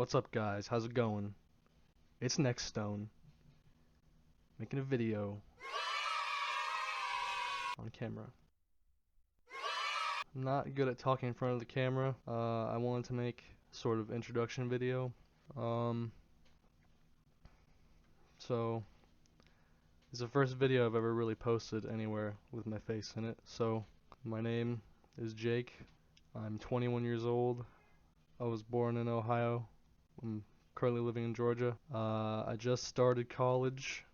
What's up, guys? How's it going? It's Next Stone, making a video on camera. I'm not good at talking in front of the camera. I wanted to make sort of introduction video. So it's the first video I've ever really posted anywhere with my face in it. So my name is Jake. I'm 21 years old. I was born in Ohio. I'm currently living in Georgia. I just started college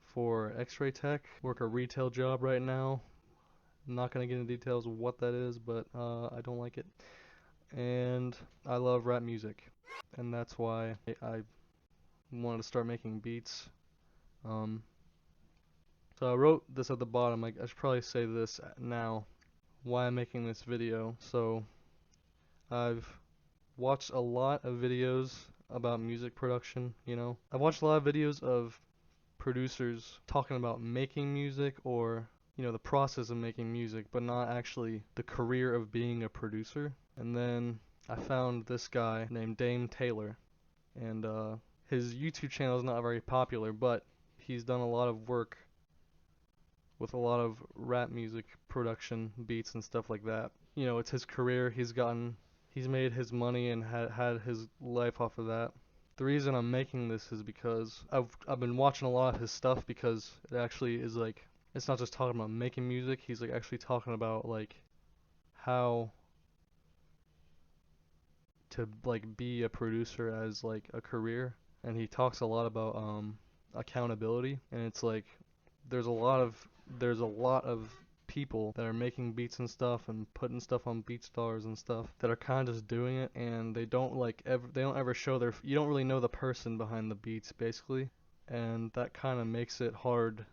for X-ray tech. Work a retail job right now. I'm not gonna get into details of what that is, but I don't like it. And I love rap music, and that's why I wanted to start making beats. So I wrote this at the bottom. I should probably say this now. Why I'm making this video. So I've watched a lot of videos about music production. I've watched a lot of videos of producers talking about making music, or the process of making music, but not actually the career of being a producer. And then I found this guy named Dame Taylor, and his YouTube channel is not very popular, but he's done a lot of work with a lot of rap music production, beats and stuff like that. It's his career. He's made his money and had his life off of that. The reason I'm making this is because I've been watching a lot of his stuff, because it actually is like, it's not just talking about making music. He's like actually talking about like how to like be a producer as like a career, and he talks a lot about accountability. And it's like there's a lot of people that are making beats and stuff and putting stuff on BeatStars and stuff that are kind of just doing it, and they don't ever show you don't really know the person behind the beats, basically. And that kind of makes it hard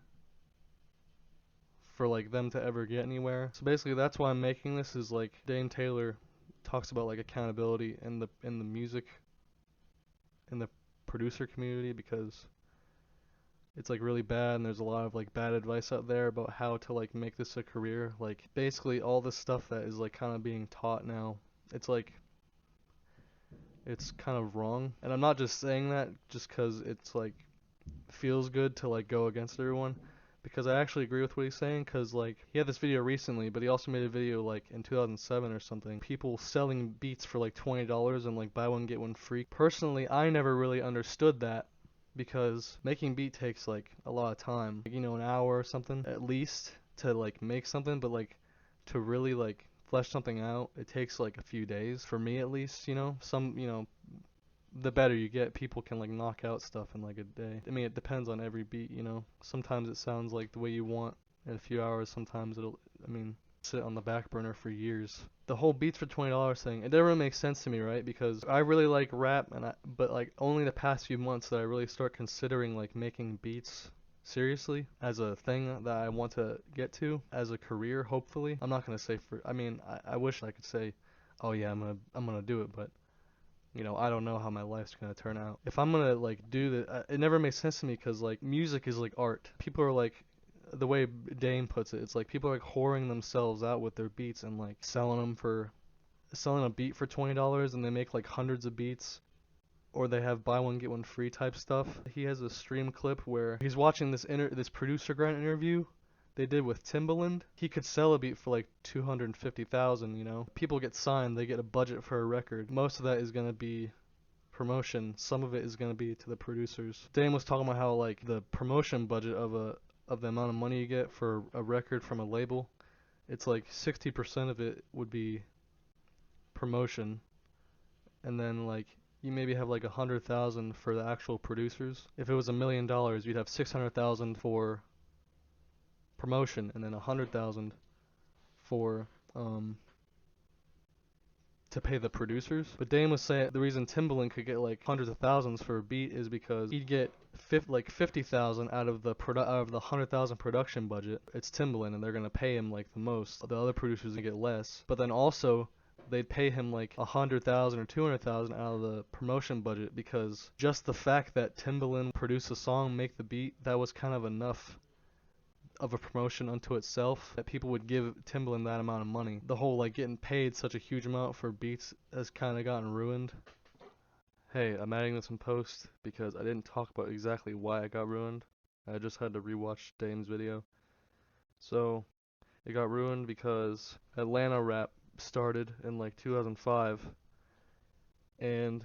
for like them to ever get anywhere. So basically that's why I'm making this, is like Dame Taylor talks about like accountability in the music, in the producer community, because it's like really bad, and there's a lot of like bad advice out there about how to like make this a career. Like basically all this stuff that is like kind of being taught now, it's like it's kind of wrong. And I'm not just saying that just cuz it's like feels good to like go against everyone, because I actually agree with what he's saying. Cuz like he had this video recently, but he also made a video like in 2007 or something, people selling beats for like $20 and like buy one get one free. Personally, I never really understood that, because making beat takes like a lot of time, like, an hour or something at least to like make something. But like to really like flesh something out, it takes like a few days, for me at least. The better you get, people can like knock out stuff in like a day. I mean, it depends on every beat. Sometimes it sounds like the way you want in a few hours. Sometimes it'll sit on the back burner for years. The whole beats for $20 thing, it doesn't really make sense to me, right? Because I really like rap, but like only the past few months that I really start considering like making beats seriously as a thing that I want to get to as a career, hopefully. I'm not gonna say I wish I could say, oh yeah, I'm gonna do it, but I don't know how my life's gonna turn out. If I'm gonna like do that, it never makes sense to me, because like music is like art. People are like, the way Dame puts it, it's like people are like whoring themselves out with their beats and like selling a beat for $20, and they make like hundreds of beats, or they have buy one get one free type stuff. He has a stream clip where he's watching this producer grant interview they did with Timbaland. He could sell a beat for like 250,000. People get signed, they get a budget for a record. Most of that is gonna be promotion. Some of it is gonna be to the producers. Dame was talking about how like the promotion budget of the amount of money you get for a record from a label, it's like 60% of it would be promotion, and then like you maybe have like 100,000 for the actual producers. If it was $1 million, you'd have 600,000 for promotion, and then 100,000 for to pay the producers. But Dame was saying the reason Timbaland could get like hundreds of thousands for a beat is because he'd get 50,000 out of the 100,000 production budget. It's Timbaland, and they're gonna pay him like the most. The other producers get less, but then also they'd pay him like 100,000 or 200,000 out of the promotion budget, because just the fact that Timbaland produced a song, make the beat, that was kind of enough of a promotion unto itself, that people would give Timbaland that amount of money. The whole like getting paid such a huge amount for beats has kind of gotten ruined. Hey, I'm adding this in post because I didn't talk about exactly why it got ruined. I just had to rewatch Dame's video. So, it got ruined because Atlanta rap started in like 2005, and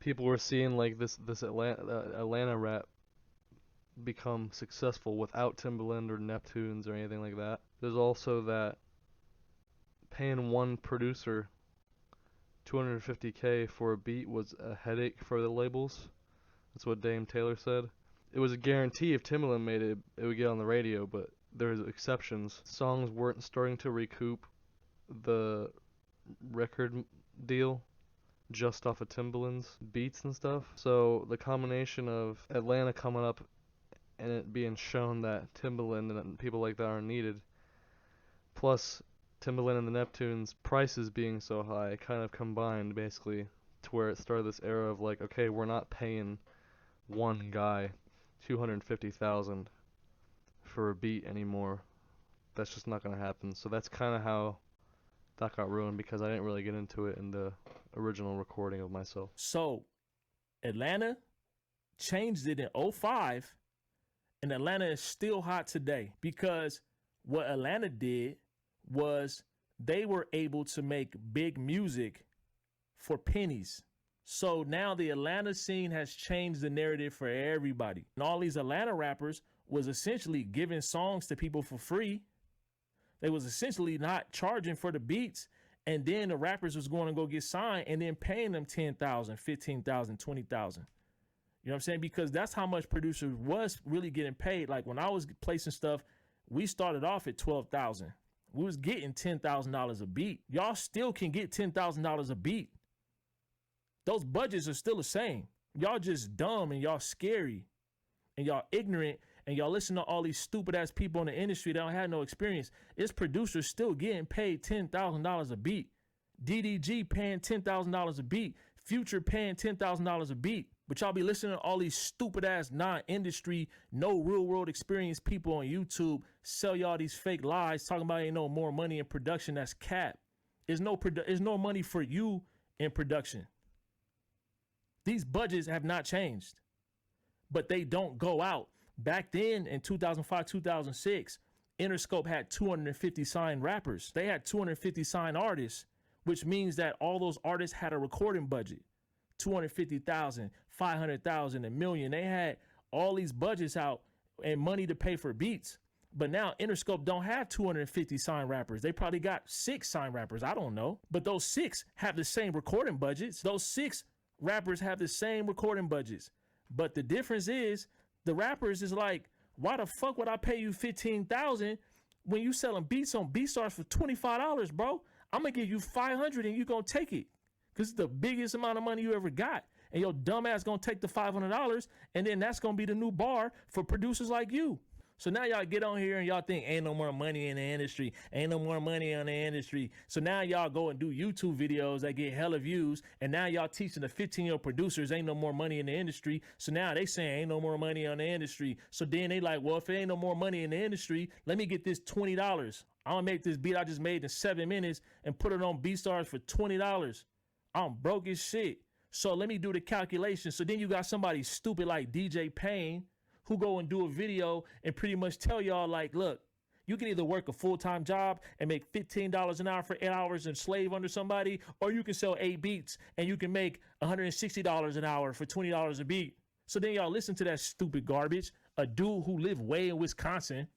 people were seeing like this Atlanta rap become successful without Timbaland or Neptunes or anything like that. There's also that paying one producer 250K for a beat was a headache for the labels. That's what Dame Taylor said. It was a guarantee if Timbaland made it, it would get on the radio, but there's exceptions. Songs weren't starting to recoup the record deal just off of Timbaland's beats and stuff. So the combination of Atlanta coming up and it being shown that Timbaland and people like that are needed, plus Timbaland and the Neptunes prices being so high, kind of combined basically to where it started this era of like, okay, we're not paying one guy 250,000 for a beat anymore. That's just not gonna happen. So that's kind of how that got ruined because I didn't really get into it in the original recording of myself. So Atlanta changed it in 05, and Atlanta is still hot today because what Atlanta did was they were able to make big music for pennies. So now the Atlanta scene has changed the narrative for everybody. And all these Atlanta rappers was essentially giving songs to people for free. They was essentially not charging for the beats. And then the rappers was going to go get signed and then paying them 10,000, 15,000, 20,000. You know what I'm saying? Because that's how much producers was really getting paid. Like when I was placing stuff, we started off at 12,000. We was getting $10,000 a beat. Y'all still can get $10,000 a beat. Those budgets are still the same. Y'all just dumb and y'all scary and y'all ignorant and y'all listen to all these stupid ass people in the industry that don't have no experience. It's producers still getting paid $10,000 a beat. DDG paying $10,000 a beat. Future paying $10,000 a beat. But y'all be listening to all these stupid ass non-industry, no real world experience people on YouTube sell y'all these fake lies talking about ain't no more money in production. That's cap. There's no money for you in production. These budgets have not changed, but they don't go out. Back then in 2005, 2006, Interscope had 250 signed rappers. They had 250 signed artists, which means that all those artists had a recording budget. 250,000, 500,000, $1 million. They had all these budgets out and money to pay for beats. But now Interscope don't have 250 signed rappers. They probably got 6 signed rappers. I don't know. But those 6 have the same recording budgets. Those 6 rappers have the same recording budgets. But the difference is the rappers is like, why the fuck would I pay you 15,000 when you selling beats on BeatStars for $25, bro? I'm gonna give you 500 and you gonna take it. Cause it's the biggest amount of money you ever got. And your dumb ass gonna take the $500 and then that's gonna be the new bar for producers like you. So now y'all get on here and y'all think ain't no more money in the industry. Ain't no more money in the industry. So now y'all go and do YouTube videos that get hella views. And now y'all teaching the 15-year-old producers ain't no more money in the industry. So now they saying ain't no more money on the industry. So then they like, well, if it ain't no more money in the industry, let me get this $20. I'm gonna make this beat I just made in 7 minutes and put it on BeatStars for $20. I'm broke as shit. So let me do the calculation. So then you got somebody stupid like DJ Payne who go and do a video and pretty much tell y'all like, look, you can either work a full-time job and make $15 an hour for 8 hours and slave under somebody, or you can sell 8 beats and you can make $160 an hour for $20 a beat. So then y'all listen to that stupid garbage. A dude who lived way in Wisconsin,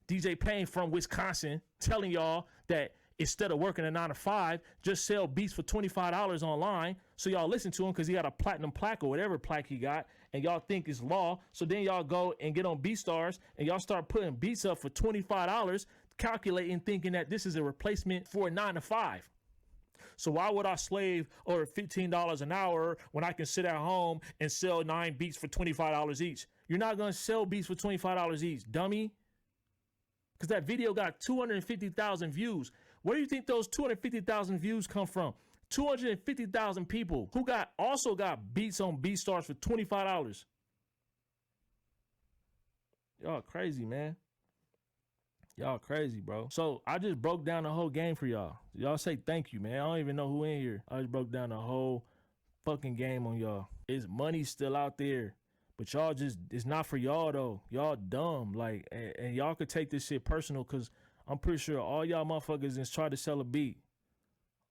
DJ Payne from Wisconsin, telling y'all that instead of working a 9 to 5, just sell beats for $25 online. So y'all listen to him because he got a platinum plaque or whatever plaque he got, and y'all think it's law. So then y'all go and get on BeatStars and y'all start putting beats up for $25, calculating, thinking that this is a replacement for a 9 to 5. So why would I slave or $15 an hour when I can sit at home and sell 9 beats for $25 each? You're not going to sell beats for $25 each, dummy. Because that video got 250,000 views. Where do you think those 250,000 views come from? 250,000 people who also got beats on BeatStars for $25. Y'all crazy, man. Y'all crazy, bro. So I just broke down the whole game for y'all. Y'all say thank you, man. I don't even know who in here. I just broke down the whole fucking game on y'all. It's money still out there. But y'all just, it's not for y'all though. Y'all dumb. Like, and y'all could take this shit personal because I'm pretty sure all y'all motherfuckers is trying to sell a beat.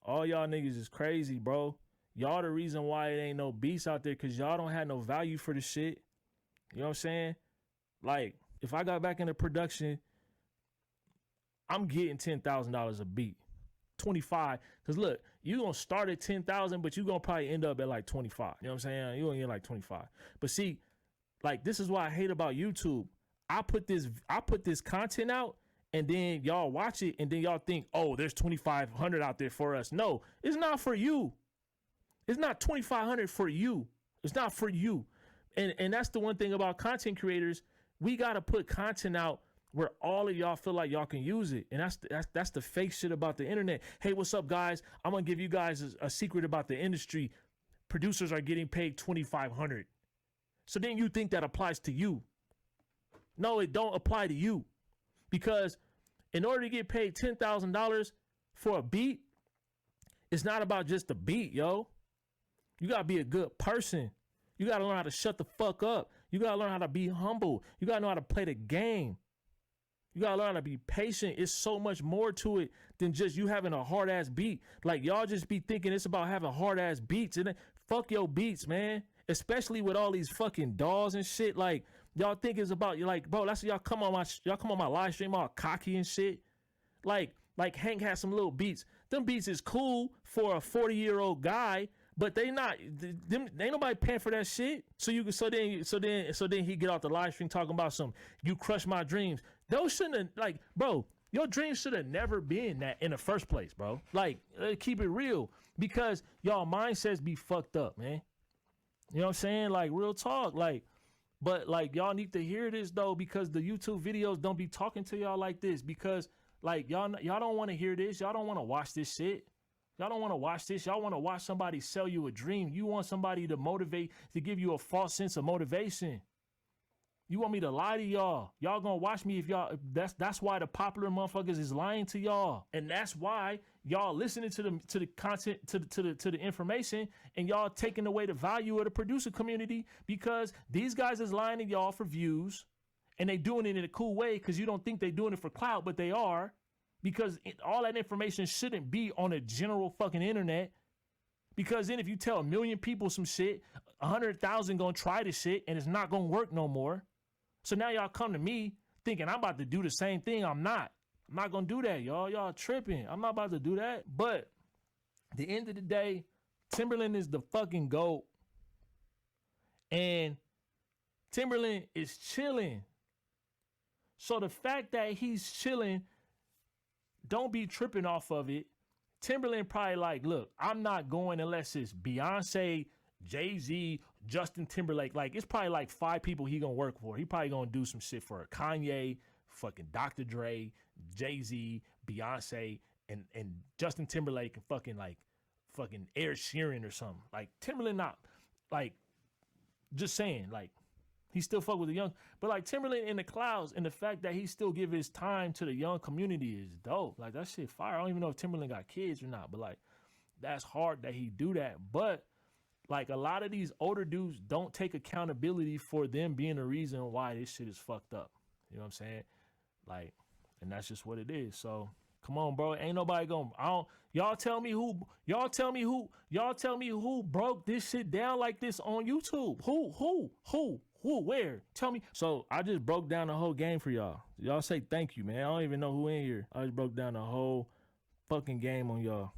All y'all niggas is crazy, bro. Y'all the reason why it ain't no beats out there because y'all don't have no value for the shit. You know what I'm saying? Like, if I got back into production, I'm getting $10,000 a beat. 25. Because look, you going to start at 10,000, but you going to probably end up at like 25. You know what I'm saying? You going to get like 25. But see, like, this is what I hate about YouTube. I put this content out, and then y'all watch it, and then y'all think, oh, there's 2,500 out there for us. No, it's not for you. It's not 2,500 for you. It's not for you. And that's the one thing about content creators. We got to put content out where all of y'all feel like y'all can use it. And that's the fake shit about the internet. Hey, what's up, guys? I'm going to give you guys a secret about the industry. Producers are getting paid $2,500. So then you think that applies to you. No, it don't apply to you. Because in order to get paid $10,000 for a beat, it's not about just the beat, yo. You got to be a good person. You got to learn how to shut the fuck up. You got to learn how to be humble. You got to know how to play the game. You got to learn how to be patient. It's so much more to it than just you having a hard ass beat. Like, y'all just be thinking it's about having hard ass beats. And then fuck your beats, man. Especially with all these fucking dolls and shit. Like, y'all think it's about, you like, bro, that's y'all come on my live stream all cocky and shit. Like Hank has some little beats. Them beats is cool for a 40-year-old guy, but they not, ain't nobody paying for that shit. So then he get off the live stream talking about some, you crushed my dreams. Those shouldn't have, like, bro, your dreams should have never been that in the first place, bro. Like, keep it real, because y'all mindsets be fucked up, man. You know what I'm saying? Like, real talk, like, but like, y'all need to hear this though, because the YouTube videos don't be talking to y'all like this, because like, y'all don't want to hear this. Y'all don't want to watch this shit. Y'all don't want to watch this. Y'all want to watch somebody sell you a dream. You want somebody to motivate, to give you a false sense of motivation. You want me to lie to y'all? Y'all gonna watch me if y'all, that's why the popular motherfuckers is lying to y'all. And that's why y'all listening to the content, to the information, and y'all taking away the value of the producer community, because these guys is lying to y'all for views, and they doing it in a cool way because you don't think they doing it for clout, but they are, because all that information shouldn't be on a general fucking internet. Because then if you tell 1 million people some shit, 100,000 gonna try this shit and it's not gonna work no more. So now y'all come to me thinking I'm about to do the same thing. I'm not gonna do that, y'all. Y'all tripping. I'm not about to do that. But at the end of the day, Timbaland is the fucking GOAT. And Timbaland is chilling. So the fact that he's chilling, don't be tripping off of it. Timbaland probably like, look, I'm not going unless it's Beyonce, Jay-Z, Justin Timberlake. Like, it's probably like 5 people he gonna work for. He probably gonna do some shit for Kanye, fucking Dr. Dre, Jay-Z, Beyonce, and Justin Timberlake, and fucking Ed Sheeran or something. Like, Timbaland not, like, just saying, like, he still fuck with the young, but like Timbaland in the clouds, and the fact that he still give his time to the young community is dope. Like, that shit fire. I don't even know if Timbaland got kids or not, but like, that's hard that he do that. But like, a lot of these older dudes don't take accountability for them being the reason why this shit is fucked up. You know what I'm saying? Like, and that's just what it is. So come on, bro. Ain't nobody gonna, y'all tell me who broke this shit down like this on YouTube. Who, where? Tell me. So I just broke down the whole game for y'all. Y'all say thank you, man. I don't even know who in here. I just broke down the whole fucking game on y'all.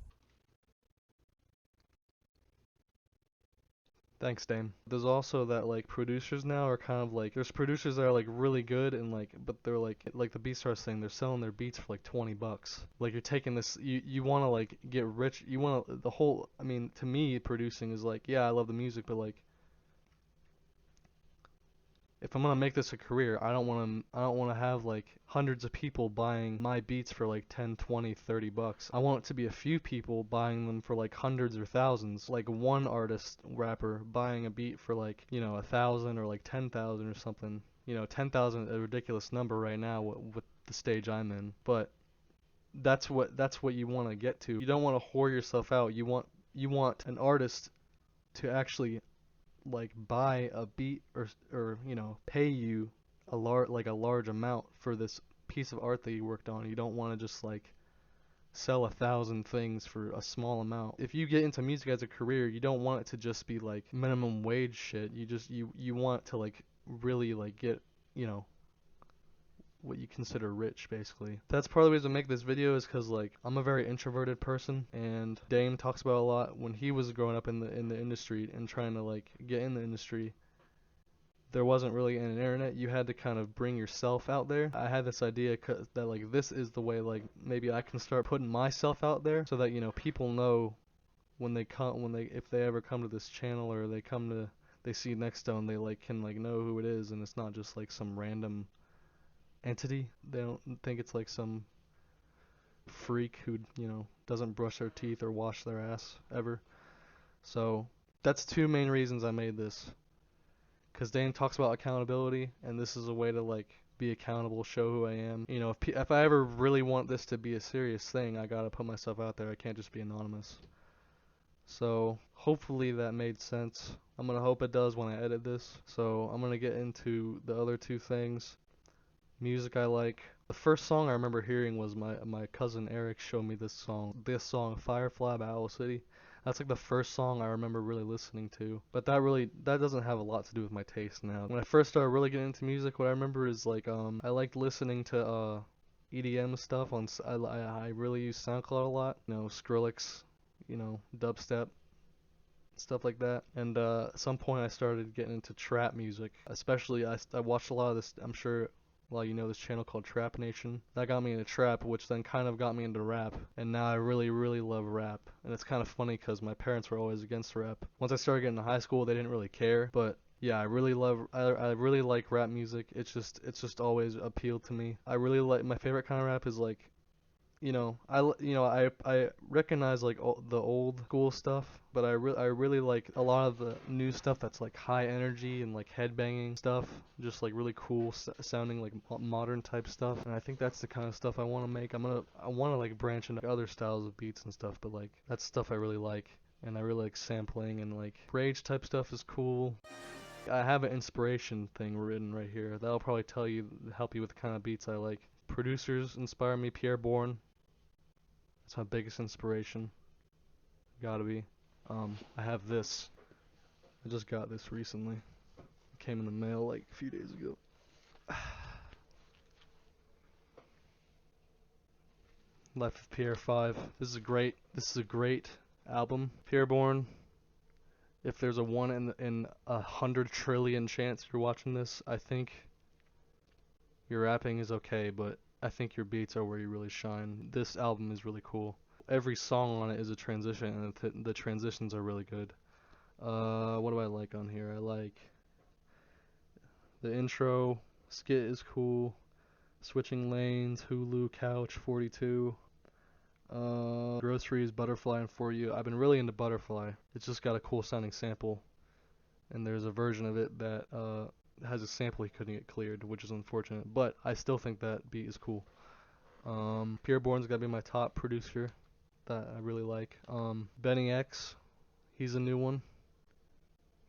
Thanks, Dane. There's also that like producers now are kind of like, there's producers that are like really good and like, but they're like the Beatstar thing, they're selling their beats for like $20. Like, you're taking this, you want to like get rich, you want to, the whole, I mean, to me, producing is like, yeah, I love the music, but like, if I'm gonna make this a career, I don't want to have like hundreds of people buying my beats for like 10, 20, $30. I want it to be a few people buying them for like hundreds or thousands. Like one artist, rapper, buying a beat for like, 1,000 or like 10,000 or something. 10,000 is a ridiculous number right now with the stage I'm in. But that's what you want to get to. You don't want to whore yourself out. You want an artist to actually like buy a beat or pay you a large amount for this piece of art that you worked on. You don't want to just like sell 1,000 things for a small amount. If you get into music as a career, you don't want it to just be like minimum wage shit. You want to like really like get, you know, what you consider rich, basically. That's part of the reason to make this video is because like I'm a very introverted person, and Dame talks about a lot when he was growing up in the industry and trying to like get in the industry. There wasn't really an internet. You had to kind of bring yourself out there. I had this idea that like this is the way like maybe I can start putting myself out there so that people know if they ever come to this channel or they see Next Stone, they like can like know who it is, and it's not just like some random entity. They don't think it's like some freak who doesn't brush their teeth or wash their ass ever. So that's two main reasons I made this. Because Dane talks about accountability, and this is a way to like be accountable, show who I am. If I ever really want this to be a serious thing, I gotta put myself out there. I can't just be anonymous. So hopefully that made sense. I'm gonna hope it does when I edit this. So I'm gonna get into the other two things. Music I like. The first song I remember hearing was my cousin Eric showed me this song. This song, Firefly by Owl City. That's like the first song I remember really listening to. But that doesn't have a lot to do with my taste now. When I first started really getting into music, what I remember is like I liked listening to EDM stuff on I really use SoundCloud a lot. Skrillex, dubstep, stuff like that. And at some point I started getting into trap music. Especially I watched a lot of this, I'm sure this channel called Trap Nation. That got me into trap, which then kind of got me into rap. And now I really, really love rap. And it's kind of funny because my parents were always against rap. Once I started getting to high school, they didn't really care. But yeah, I really like rap music. It's just always appealed to me. I really like, my favorite kind of rap is like, I recognize like the old school stuff, but I really like a lot of the new stuff that's like high energy and like headbanging stuff, just like really cool sounding like modern type stuff. And I think that's the kind of stuff I want to make. I want to like branch into other styles of beats and stuff, but like that's stuff I really like, and I really like sampling, and like rage type stuff is cool. I have an inspiration thing written right here. That'll probably help you with the kind of beats I like. Producers inspire me: Pierre Bourne. It's my biggest inspiration. Gotta be. I have this. I just got this recently. It came in the mail like a few days ago. Life of Pierre 5. This is a great album. Pierre Bourne. If there's a 1 in 100 trillion chance you're watching this, I think your rapping is okay, but I think your beats are where you really shine. This album is really cool. Every song on it is a transition, and the transitions are really good. What do I like on here? I like the intro. Skit is cool. Switching Lanes, Hulu, Couch, 42. Groceries, Butterfly, and For You. I've been really into Butterfly. It's just got a cool sounding sample, and there's a version of it that has a sample he couldn't get cleared, which is unfortunate, but I still think that beat is cool. Pierre Bourne's gotta be my top producer that I really like. Benny X, he's a new one.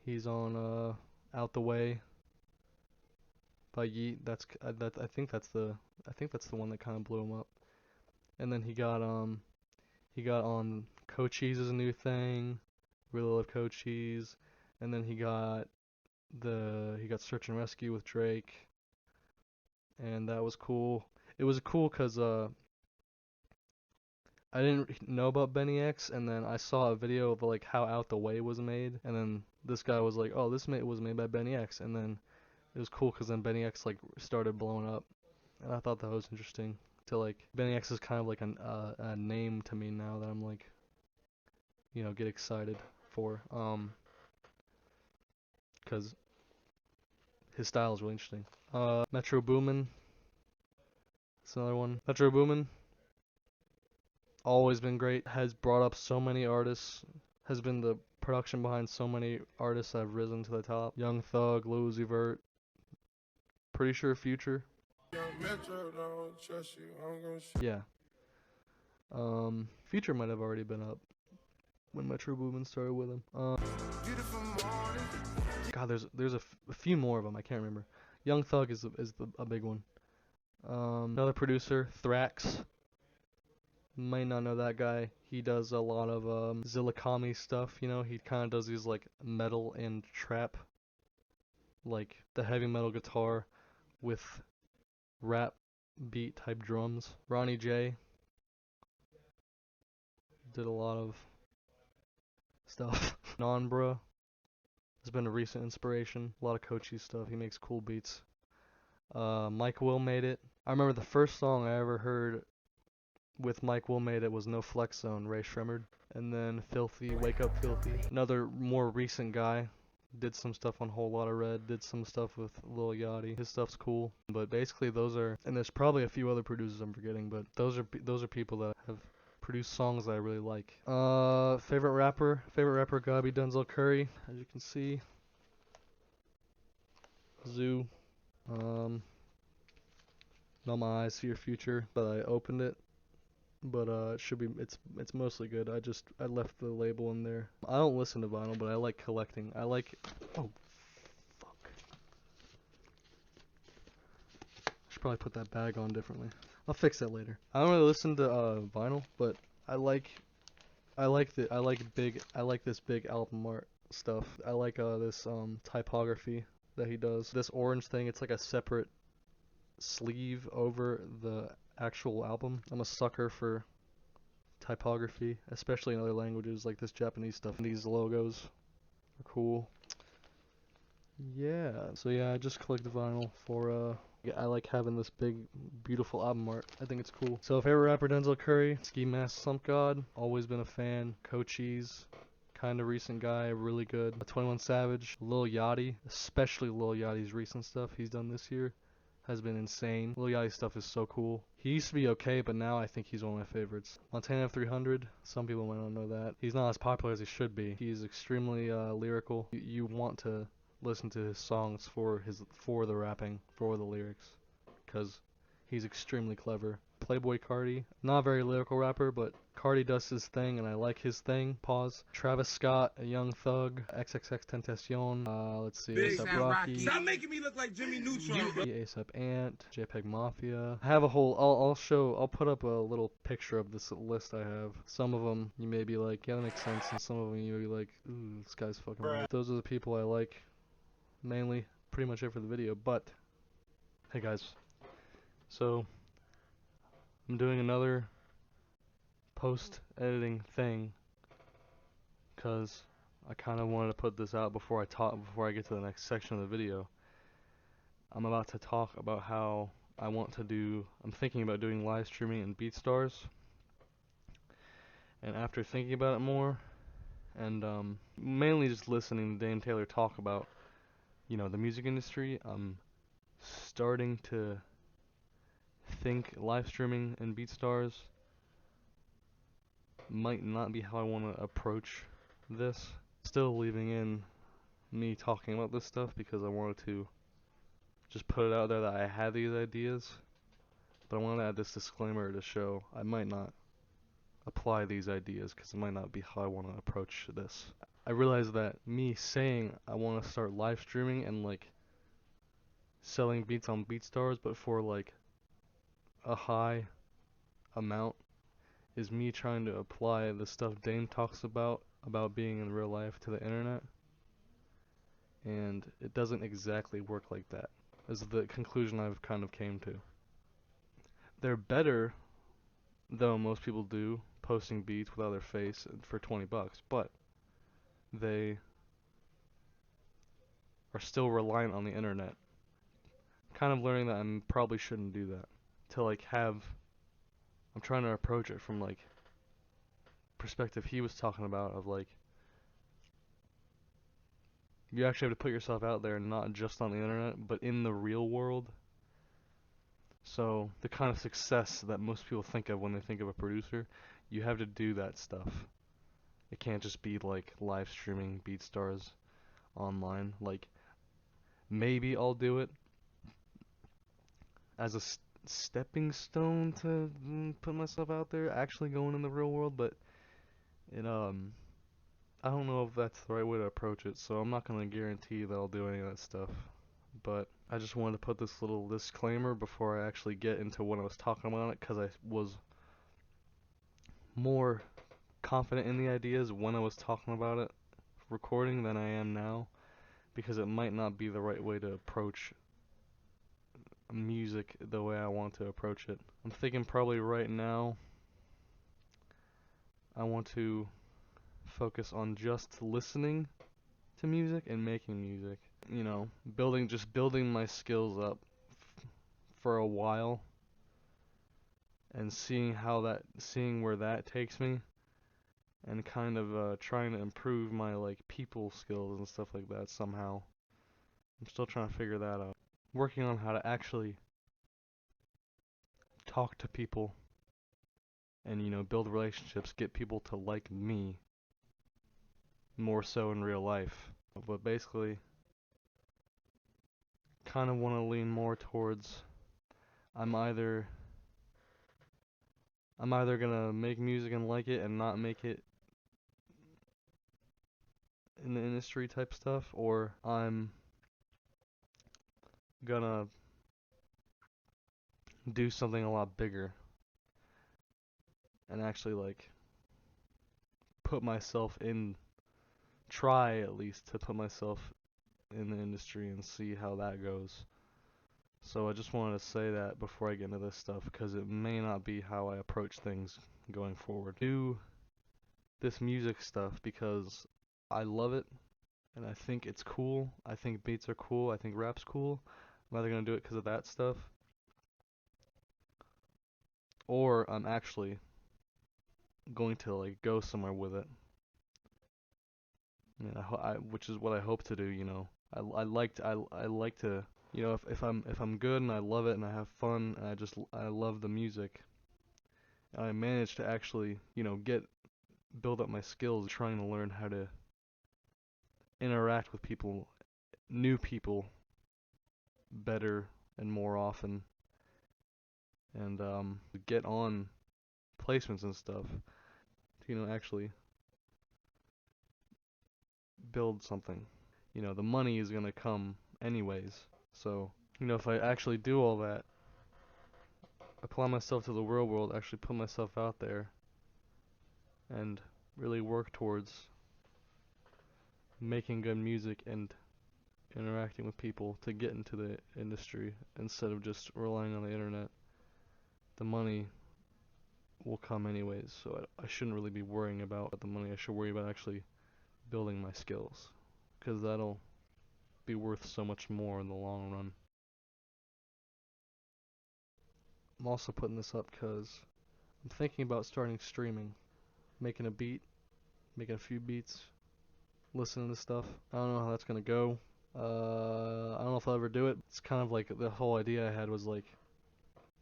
He's on Out the Way by Yeet. I think that's the one that kind of blew him up. And then he got on Cochise is a new thing. Really love Cochise. And then he got Search and Rescue with Drake, and that was cool. It was cool because I didn't know about Benny X, and then I saw a video of like how Out the Way was made, and then this guy was like, "Oh, this was made by Benny X," and then it was cool because then Benny X like started blowing up, and I thought that was interesting. To like Benny X is kind of like a name to me now that I'm like, get excited for, because his style is really interesting. Metro Boomin, that's another one. Metro Boomin, always been great. Has brought up so many artists. Has been the production behind so many artists that have risen to the top. Young Thug, Lil Uzi Vert, pretty sure Future. Yeah. Future might have already been up when Metro Boomin started with him. God, there's a few more of them. I can't remember. Young Thug is a big one. Another producer, Thrax. Might not know that guy. He does a lot of Zillakami stuff. You know, he kind of does these like metal and trap, like the heavy metal guitar with rap beat type drums. Ronnie J did a lot of stuff. Nonbra has been a recent inspiration. A lot of Kochi stuff. He makes cool beats. Mike Will made it. I remember the first song I ever heard with Mike Will made it was No Flex Zone, Ray Shremmerd. And then Filthy, Wake Up Filthy. Another more recent guy. Did some stuff on Whole Lotta Red. Did some stuff with Lil Yachty. His stuff's cool. But basically those are, and there's probably a few other producers I'm forgetting, but those are people that have produced songs that I really like. Favorite rapper gotta be Denzel Curry, as you can see. Zoo. Not my eyes see your future, but I opened it. But it should be, it's mostly good. I left the label in there. I don't listen to vinyl, but I like collecting. I like, oh fuck. I should probably put that bag on differently. I'll fix that later. I don't really listen to vinyl, but I like this big album art stuff. I like this typography that he does. This orange thing, it's like a separate sleeve over the actual album. I'm a sucker for typography, especially in other languages like this Japanese stuff. These logos are cool. Yeah, so yeah, I just collect the vinyl for I like having this big, beautiful album art. I think it's cool. So favorite rapper, Denzel Curry. Ski Mask Slump God, always been a fan. Cochise, kind of recent guy, really good. 21 Savage, Lil Yachty, especially Lil Yachty's recent stuff he's done this year has been insane. Lil Yachty's stuff is so cool. He used to be okay, but now I think he's one of my favorites. Montana 300, some people might not know that. He's not as popular as he should be. He's extremely lyrical. You want to listen to his songs for the rapping, for the lyrics, because he's extremely clever. Playboy Cardi, not a very lyrical rapper, but Cardi does his thing, and I like his thing. Pause. Travis Scott, a Young Thug, XXXTentacion. Let's see, A$AP Rocky. Stop making me look like Jimmy Neutron. A$AP Ant, JPEG Mafia. I have a whole. I'll put up a little picture of this list I have. Some of them you may be like, yeah, that makes sense, and some of them you may be like, ooh, this guy's fucking right. Those are the people I like. Mainly, pretty much it for the video. But hey guys, so I'm doing another post-editing thing because I kind of wanted to put this out before I get to the next section of the video. I'm about to talk about how I'm thinking about doing live streaming in BeatStars. And after thinking about it more, and mainly just listening to Dame Taylor talk about, you know, the music industry, I'm starting to think live streaming in BeatStars might not be how I want to approach this. Still leaving in me talking about this stuff because I wanted to just put it out there that I had these ideas, but I want to add this disclaimer to show I might not apply these ideas because it might not be how I want to approach this. I realize that me saying I want to start live streaming and like selling beats on BeatStars, but for like a high amount, is me trying to apply the stuff Dame talks about being in real life to the internet, and it doesn't exactly work like that, is the conclusion I've kind of came to. They're better, though most people do, posting beats without their face for 20 bucks, but they are still reliant on the internet. Kind of learning that I probably shouldn't do that. To like I'm trying to approach it from like perspective he was talking about of like you actually have to put yourself out there, not just on the internet, but in the real world. So the kind of success that most people think of when they think of a producer, you have to do that stuff. It can't just be like live streaming BeatStars online. Like maybe I'll do it as a stepping stone to put myself out there, actually going in the real world, but it I don't know if that's the right way to approach it, so I'm not gonna guarantee that I'll do any of that stuff. But I just wanted to put this little disclaimer before I actually get into what I was talking about it, because I was more confident in the ideas when I was talking about it recording than I am now, because it might not be the right way to approach music the way I want to approach it. I'm thinking probably right now I want to focus on just listening to music and making music. You know, building my skills up for a while and seeing where that takes me, and kind of trying to improve my like people skills and stuff like that somehow. I'm still trying to figure that out. Working on how to actually talk to people and, you know, build relationships, get people to like me more so in real life. But basically, kind of want to lean more towards I'm either gonna make music and like it and not make it in the industry type stuff, or I'm gonna do something a lot bigger and actually like try at least to put myself in the industry and see how that goes. So I just wanted to say that before I get into this stuff, because it may not be how I approach things going forward. Do this music stuff because I love it and I think it's cool. I think beats are cool. I think rap's cool. I'm either gonna do it because of that stuff, or I'm actually going to like go somewhere with it. I mean, which is what I hope to do. You know, I like to, you know, if I'm good and I love it and I have fun and I love the music, and I manage to actually, you know, build up my skills trying to learn how to interact with people, new people, better and more often, and get on placements and stuff to, you know, actually build something. You know, the money is gonna come anyways. So, you know, if I actually do all that, apply myself to the real world, actually put myself out there, and really work towards making good music and interacting with people to get into the industry instead of just relying on the internet, the money will come anyways. So I shouldn't really be worrying about the money. I should worry about actually building my skills, because that'll be worth so much more in the long run. I'm also putting this up because I'm thinking about starting streaming, making a beat, making a few beats, listening to stuff. I don't know how that's gonna go. I don't know if I'll ever do it. It's kind of like the whole idea I had was like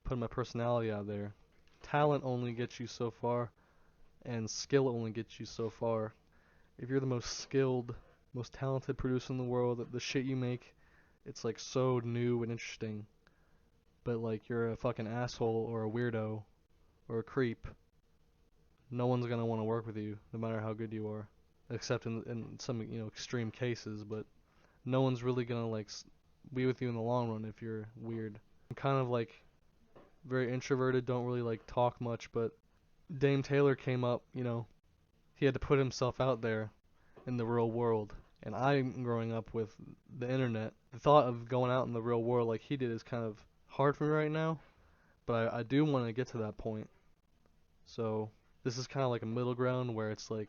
putting my personality out there. Talent only gets you so far, and skill only gets you so far. If you're the most skilled, most talented producer in the world, the shit you make, it's like so new and interesting. But like you're a fucking asshole or a weirdo or a creep, no one's gonna want to work with you, no matter how good you are. Except in some, you know, extreme cases, but no one's really gonna like be with you in the long run if you're weird. I'm kind of like very introverted, don't really like talk much, but Dame Taylor came up, you know, he had to put himself out there in the real world. And I'm growing up with the internet. The thought of going out in the real world like he did is kind of hard for me right now, but I do want to get to that point. So this is kind of like a middle ground where it's like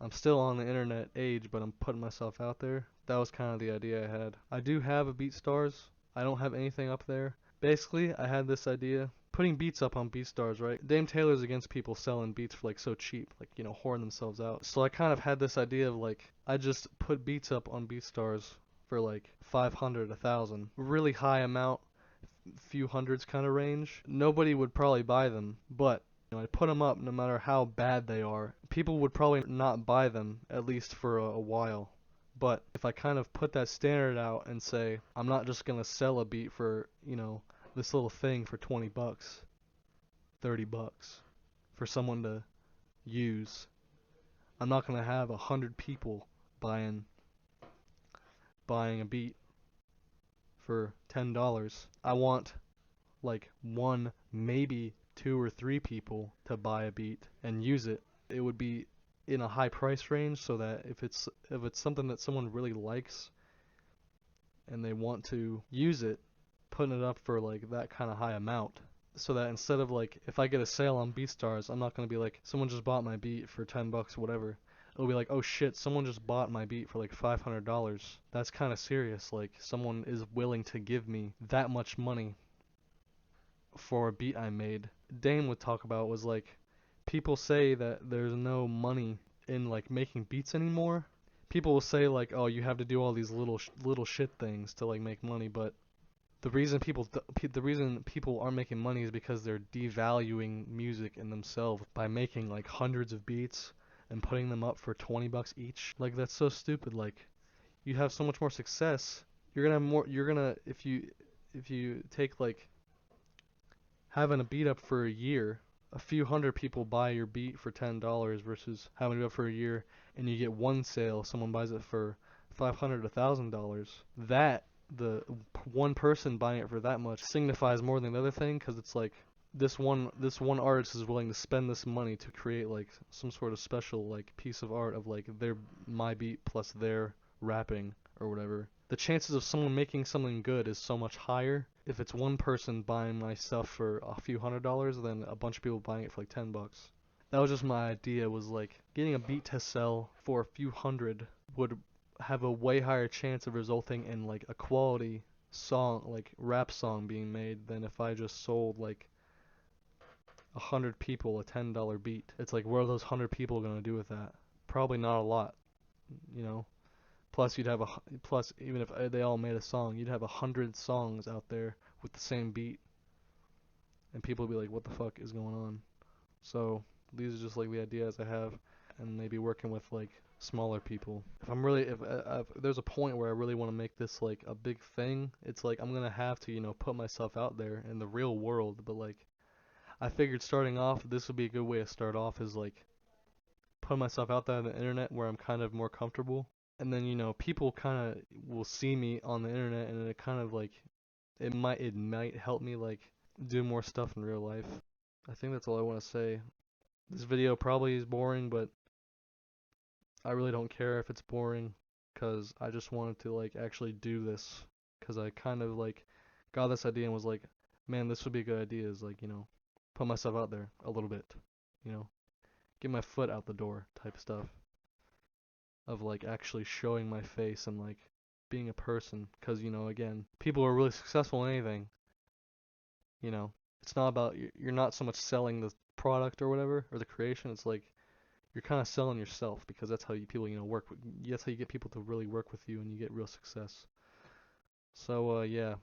I'm still on the internet age, but I'm putting myself out there. That was kind of the idea I had. I do have a BeatStars. I don't have anything up there. Basically, I had this idea, putting beats up on BeatStars, right? Dame Taylor's against people selling beats for like so cheap, like, you know, whoring themselves out. So I kind of had this idea of like, I just put beats up on BeatStars for like 500, 1,000, really high amount, few hundreds kind of range. Nobody would probably buy them, but you know, I put them up no matter how bad they are. People would probably not buy them, at least for a while. But if I kind of put that standard out and say, I'm not just going to sell a beat for, you know, this little thing for 20 bucks, 30 bucks for someone to use. I'm not gonna have 100 people buying a beat for $10. I want like one, maybe 2 or 3 people to buy a beat and use it. It would be in a high price range so that if it's something that someone really likes and they want to use it, putting it up for like that kind of high amount. So that instead of like, if I get a sale on BeatStars, I'm not gonna be like, someone just bought my beat for 10 bucks or whatever. It'll be like, oh shit, someone just bought my beat for like $500. That's kind of serious. Like, someone is willing to give me that much money for a beat I made. Dame would talk about was like, people say that there's no money in like making beats anymore. People will say like, oh, you have to do all these little shit things to like make money, but the reason people aren't making money is because they're devaluing music in themselves by making like hundreds of beats and putting them up for 20 bucks each. Like, that's so stupid. Like, you have so much more success. You're gonna have more. You're gonna, if you take like having a beat up for a year, a few hundred people buy your beat for $10 versus having it up for a year and you get one sale, someone buys it for $500, $1,000. That, the one person buying it for that much signifies more than the other thing, because it's like this one artist is willing to spend this money to create like some sort of special like piece of art of like my beat plus their rapping or whatever. The chances of someone making something good is so much higher if it's one person buying my stuff for a few $100s than a bunch of people buying it for like 10 bucks. That was just my idea, was like getting a beat to sell for a few hundred would have a way higher chance of resulting in like a quality song, like rap song being made, than if I just sold like 100 people a $10 beat. It's like, what are those 100 people gonna do with that? Probably not a lot, you know. Plus, even if they all made a song, you'd have 100 songs out there with the same beat, and people would be like, "What the fuck is going on?" So these are just like the ideas I have, and maybe working with like smaller people. If there's a point where I really want to make this like a big thing, it's like I'm gonna have to, put myself out there in the real world. But like, I figured starting off, this would be a good way to start off, is like put myself out there on the internet where I'm kind of more comfortable. And then, people kind of will see me on the internet, and it kind of like, it might help me like do more stuff in real life. I think that's all I want to say. This video probably is boring, but I really don't care if it's boring, because I just wanted to like actually do this, because I kind of like got this idea and was like, man, this would be a good idea, is like, put myself out there a little bit, get my foot out the door type stuff. Of like actually showing my face and like being a person, because again, people who are really successful in anything, it's not about, you're not so much selling the product or whatever, or the creation. It's like you're kind of selling yourself, because that's how people work with, that's how you get people to really work with you and you get real success. So yeah,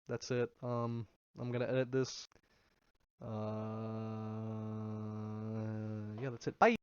that's it. I'm gonna edit this. Yeah, that's it. Bye.